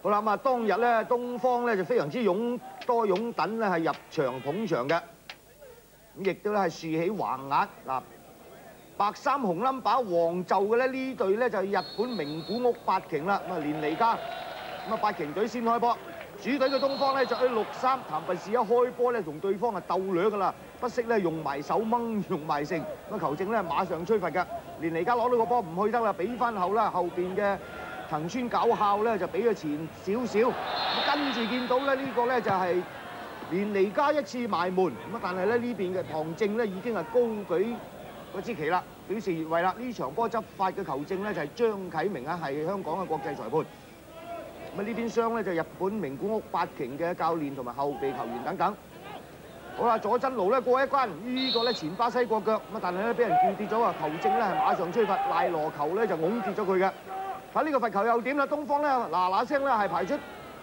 好啦，咁啊，當日咧，東方咧就非常之擁躉咧係入場捧場嘅，咁亦都咧係豎起橫額嗱，白衫紅冧把黃袖嘅咧呢隊咧就係日本名古屋八鯨啦，咁啊連尼加，咁啊八鯨隊先開波，主隊嘅東方咧着咗綠衫，譚拔士一開波咧同對方係鬥掠㗎啦，不惜咧用埋手掹用埋成，咁啊球證咧馬上吹罰㗎，連尼加攞到個波唔去得啦，俾翻後啦，後邊嘅。藤村九孝咧就俾佢前少少，跟住見到咧呢個咧就係連尼加一次埋門，咁啊但係咧呢邊嘅唐正咧已經係高舉嗰支旗啦，表示越位啦。呢場波執法嘅球證咧就係張啟明啊，係香港嘅國際裁判。咁啊呢邊廂咧就日本名古屋八鯨嘅教練同埋後備球員等等。好啦，佐真奴咧過一關，呢個咧前巴西過腳，咁啊但係咧俾人叫跌咗啊，球證咧係馬上吹罰，賴羅球咧就拱跌咗佢嘅。睇呢個罰球又點啦？東方咧嗱聲咧係排出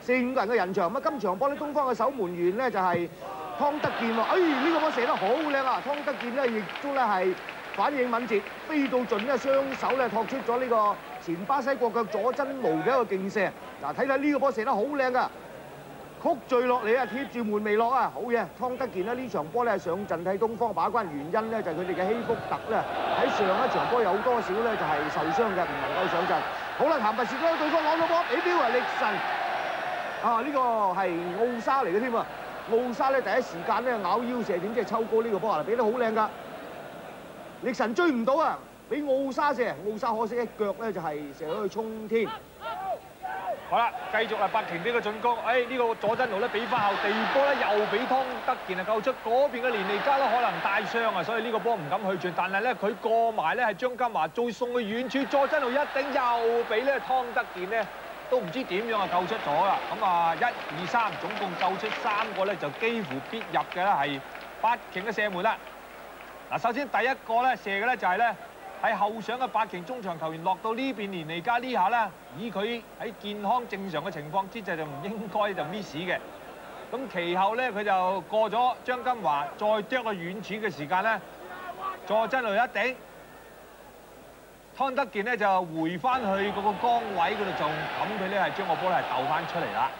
4-5個人嘅人牆。咁啊，今場波咧東方嘅守門員咧就係湯德健喎。呢個波射得好靚啊！湯德健咧亦都咧係反應敏捷，飛到盡咧雙手咧托出咗呢個前巴西國腳佐真奴嘅一個勁射。嗱，睇睇呢個波射得好靚噶，曲墜落嚟啊，貼住門楣落啊，好嘢！湯德健咧呢場波咧上陣替東方把關，原因咧就係佢哋嘅希福特咧喺上一場波有多少咧就係受傷嘅，唔能夠上陣。好啦，譚拔士嗰對方攞到波，比標啊力神啊！呢個係奧沙嚟嘅添啊！奧沙咧第一時間咧咬腰射點，即係抽高呢個波啊，俾得好靚㗎！力神追唔到啊，俾奧沙射，奧沙可惜一腳咧就係射咗去衝天。好啦，繼續係八鯨隊嘅進攻。呢個佐真奴咧俾翻後地波咧，又俾湯德健啊救出。嗰邊嘅連尼加咧可能帶傷啊，所以呢個波唔敢去傳。但係咧佢過埋咧係張金華，再送去遠處，佐真奴一頂又俾咧湯德健咧都唔知點樣啊救出咗啦。咁啊1、2、3總共救出3個咧，就幾乎必入嘅咧係八鯨嘅射門啦。嗱，首先第一個咧射嘅咧就係咧。喺後上嘅八鯨中場球員落到呢邊連尼加呢下咧，以佢喺健康正常嘅情況之下就唔應該就 miss 嘅。咁其後咧佢就過咗張金華，再啄去遠處嘅時間咧，佐真奴一頂，湯德健咧就回翻去嗰個崗位嗰度就冚佢咧係將個波咧係鬥翻出嚟啦。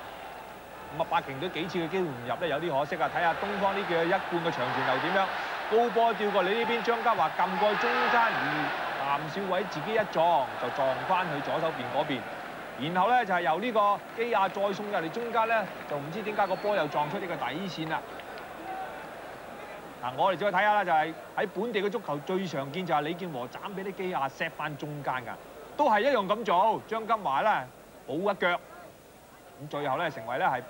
咁啊八鯨隊幾次嘅機會唔入咧有啲可惜啊！睇下東方呢個一貫嘅長傳球點樣。高波吊過你呢邊，張家華撳過去中間，而譚少偉自己一撞就撞翻去左手邊嗰邊，然後咧就係由呢個基亞再送入嚟中間咧，就唔知點解個波又撞出呢個底線啦。嗱，我哋再睇下啦，就係喺本地嘅足球最常見就係李健和斬俾啲基亞 set 翻中間㗎，都係一樣咁做。張金華咧補一腳，咁最後咧成為咧係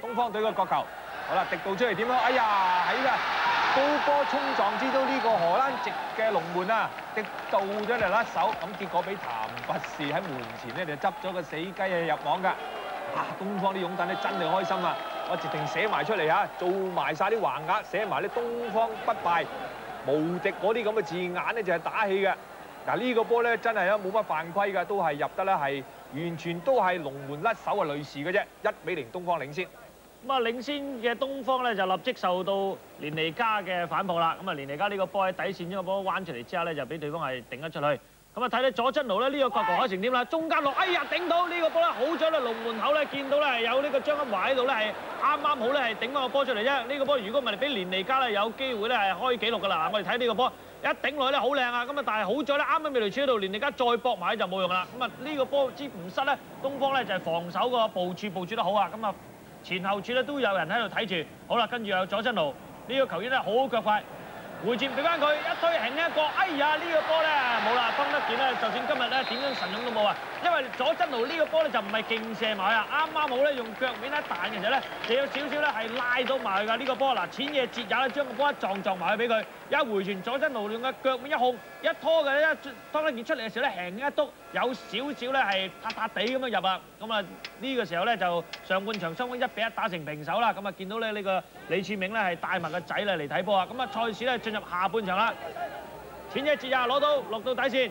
東方隊嘅角球。好啦，迪道出嚟點樣？哎呀，喺㗎！高波衝撞之中呢個荷蘭籍嘅龍門啊，迪道咗嚟甩手，咁結果俾譚拔士喺門前咧就執咗個死雞啊入網㗎。啊，東方啲擁躉咧真係開心啊！我直情寫埋出嚟嚇，做埋晒啲橫額，寫埋啲東方不敗、無敵嗰啲咁嘅字眼咧就係打氣嘅。嗱呢個波咧真係啊冇乜犯規㗎，都係入得咧係完全都係龍門甩手嘅類似嘅啫，1-0東方領先。咁啊，領先嘅東方咧就立即受到連尼加嘅反撲啦。咁啊，連尼加呢個波喺底線將個波彎出嚟之後咧，就俾對方係頂咗出去。咁啊，睇睇佐真奴咧呢個角球可以成點啦？中間落，哎呀頂到呢個波咧，好彩咧龍門口咧見到咧有呢個張金華喺度咧係啱啱好咧係頂翻個波出嚟啫。呢個波如果唔係俾連尼加咧有機會咧係開紀錄㗎啦。嗱，我哋睇呢個波一頂落去咧好靚啊！咁啊，但係好彩咧啱啱未嚟處嗰度，連尼加再搏埋就冇用啦。咁啊，呢個波之唔失咧，東方咧就係防守個部署得好啊。咁啊。前後處咧都有人喺度睇住，好啦，跟住有佐真奴呢個球員咧好腳快，回轉俾翻佢一推輕一個，哎呀呢個波咧冇啦，湯德健咧就算今日咧點樣神勇都冇啊，因為佐真奴呢個波咧就唔係勁射埋啊，啱啱好咧用腳面一彈嘅時候咧，就有少少咧係拉到埋去㗎呢個波嗱，淺野哲也咧將個波一撞埋去俾佢，一回傳佐真奴用嘅腳面一控一拖嘅咧，湯德健出嚟嘅時候咧輕一篤，有少少咧係塌塌地咁樣入啊，咁啊呢個時候咧就上半場雙方1-1打成平手啦，咁啊見到咧呢個李柱銘咧係帶埋個仔咧嚟睇波啊，咁啊賽事咧進入下半場啦，淺野哲也攞到落到底線。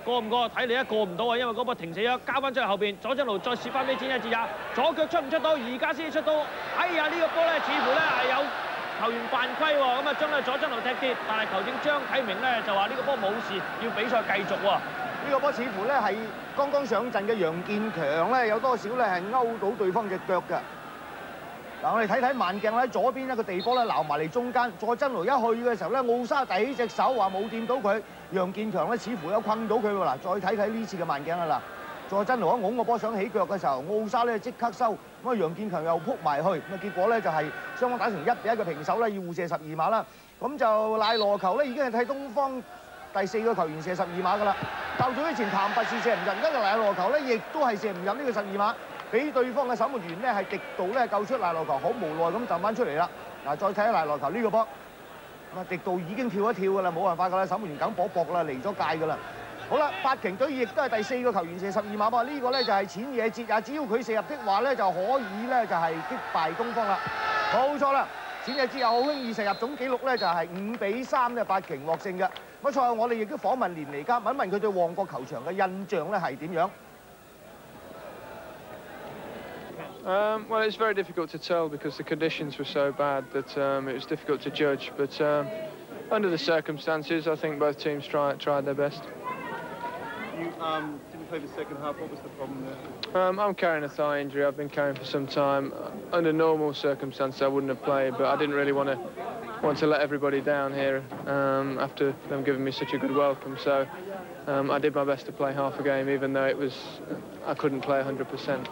過唔過？睇嚟過唔到啊！因為嗰波停死咗，交翻出去後邊，佐真奴再試翻俾淺野哲也，左腳出唔出到？而家先出到。哎呀！呢個波咧，似乎咧係有球員犯規喎。咁啊，將咧佐真奴踢跌，但係球證張啟明咧就話呢個波冇事，要比賽繼續喎。呢個波似乎咧係剛剛上陣嘅楊建強咧，有多少咧係勾到對方隻腳嘅。嗱，我哋睇睇慢鏡喺左邊一個地波咧撈埋嚟中間，佐真奴一去嘅時候咧，奧沙遞起隻手話冇掂到佢，楊建強咧似乎有困到佢喎。嗱，再睇睇呢次嘅慢鏡啦嗱。佐真奴一擁個波想起腳嘅時候，奧沙咧即刻收，咁啊楊建強又撲埋去，咁啊結果咧就係雙方打成1-1嘅平手咧，要互射12碼啦。咁就賴羅球咧已經係替東方第4個球員射12碼㗎啦。較早之前譚拔士射唔入，而家嘅賴羅球咧亦都係射唔入呢個12碼，俾對方嘅守門員咧係迪道咧救出賴羅球，好無奈咁彈翻出嚟啦。嗱，再睇下賴羅球呢個波，咁啊迪道已經跳一跳㗎啦，冇辦法㗎啦，守門員梗搏搏啦，離咗界㗎啦。好啦，八瓊隊亦都係第4個球員射12碼噃，呢個咧就係淺野哲也，只要佢射入的話咧就可以咧就係擊敗東方啦。冇錯啦，淺野哲也好輕易射入，總紀錄咧就係5-3咧八瓊獲勝嘅。咁賽後我哋亦都訪問連尼加，問一問佢對旺角球場嘅印象咧係點樣？Well, it's very difficult to tell because the conditions were so bad that it was difficult to judge. But under the circumstances, I think both teams tried their best. You didn't play the second half. What was the problem there? I'm carrying a thigh injury. I've been carrying for some time. Under normal circumstances, I wouldn't have played, but I didn't really want to let everybody down here after them giving me such a good welcome. So I did my best to play half a game, even though I couldn't play 100%.